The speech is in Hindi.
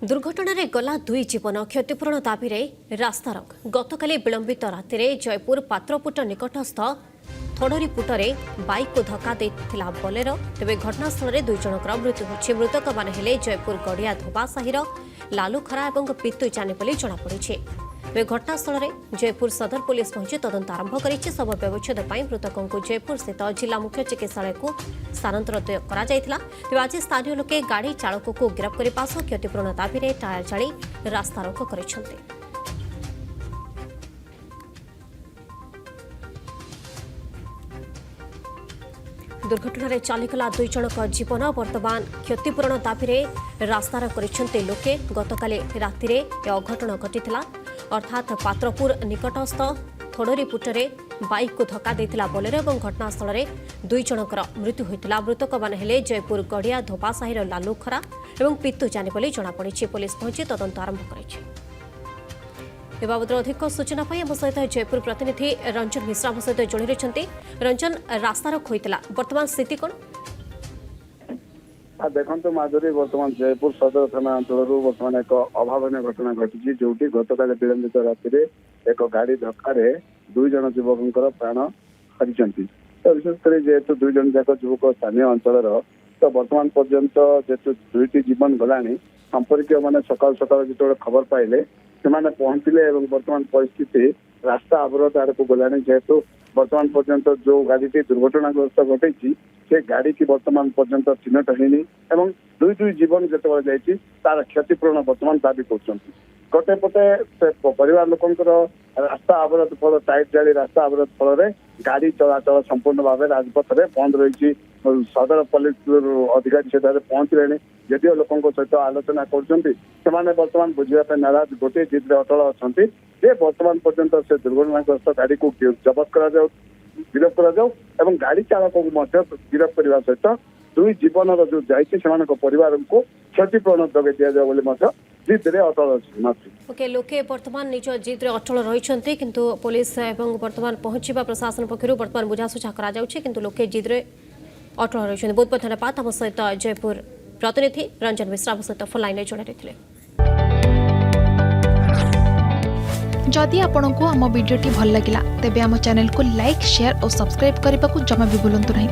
दुर्घटन गला दुई जीवन क्षतिपूरण दाबी रास्तारोक गतकाली विलंबित राति जयपुर पात्रपुट निकटस्थ थोड़रीपुटरे बाइक को धक्का देथिला बोलेरो तेज घटनास्थल में 2 जनकर मृत्यु होछि। मृतक माने हेले जयपुर गड़िया धोबासाहीर लालुखरा और पितु जाने बोली जଣାपड़ी। वे घटनास्थल में जयपुर सदर पुलिस पहुंची तदंत आरंभ करिछि। शव व्यवच्छेद पर मृतकों को जयपुर स्थित जिला मुख्य चिकित्सालय को स्थानांतरित करा जायथिला। तेज आज स्थानीय लोके गाड़ी चालक को गिरफ्त करने सह क्षतिपूरण दाबी में टायर जाली रास्तारोक करिसेंति। दुर्घटन चलीगला 2 जनक जीवन वर्तमान क्षतिपूरण दाबी में रास्तारोक करिसेंति लोके। गतकाली राति में अघटन घटिथिला अर्थात पात्रपुर निकटस्थ थोड़रीपुटरे बाइक को धक्का देथिला बोलेरो और घटनास्थल में 2 जनकर मृत्यु होइतिला। मृतक माने हेले जयपुर गड़िया धोबासाहीर लालुखरा और पितु जाने बोली जଣାपड़ी। पुलिस पहुंची तदंत आरंभ करिछि। ए बाबद अधिक सूचना पाई आम सहित जयपुर प्रतिनिधि रंजन मिश्रा आम सहित जोड़ी रही। रंजन, रास्तारोक होइतिला वर्तमान स्थिति कौन? देखो माधुरी बर्तमान जयपुर सदर थाना अंचल बर्तमान एक अभावन घटना घटी जो गतकाल विलंबित राति एक गाड़ी धक्का 2 जन युवकों प्राण हरी। तो विशेषकर जेहेतु 2 जन जाक युवक स्थानीय अंचल तो वर्तमान पर्यंत जेहेतु 2टी जीवन गला संपर्क मैंने सकाल सकाल जो खबर पाइले से पहुंचले वर्तमान परिस्थिति रास्ता अवरोध आड़ को गला। जेहेतु वर्तमान पर्यंत जो गाड़ी दुर्घटनाग्रस्त घटी से गाड़ी की वर्तमान पर्यंत चिन्हट होनी और 2 जीवन जो तार क्षतिपूरण वर्तमान दाबी कर गोटे पटे परिवार लोकंर रास्ता अवरोध फल टाइट जाली रास्ता अवरोध फल गाड़ी चलाचल संपूर्ण भाव राजपथ में बंद रही। सदर पुलिस अधिकारी से पहुंचले जदिव लोकों सहित आलोचना कर वर्तमान बुझापी नाराज गोटे जिद्रे अटल अच्छा वर्तमान पर्यंत से दुर्घटनाग्रस्त गाड़ी को जबत कर गिरफ्त कर गाड़ी चालक को गिरफ्त करने सहित 2 जीवन जो जाइए परिवार को क्षतिपूरण जगह दि जाए जिद्रे अटल अच्छे। लोके वर्तमान निज जिद्रे अटल रही किंतु पुलिस एवं वर्तमान पहुंचा प्रशासन पक्षर वर्तमान बुझाशुझा कर लोके जिद्रे अटल रही। बहुत बहुत धन्यवाद आम सहित जयपुर प्रतिनिधि रंजन मिश्रा सहित फोन लाइन जोड़ी रही। जदि आपंक आम भिडी भल लगा तेब आम चैनल को लाइक शेयर और सब्सक्राइब करने को जमा भी भूलु नहीं।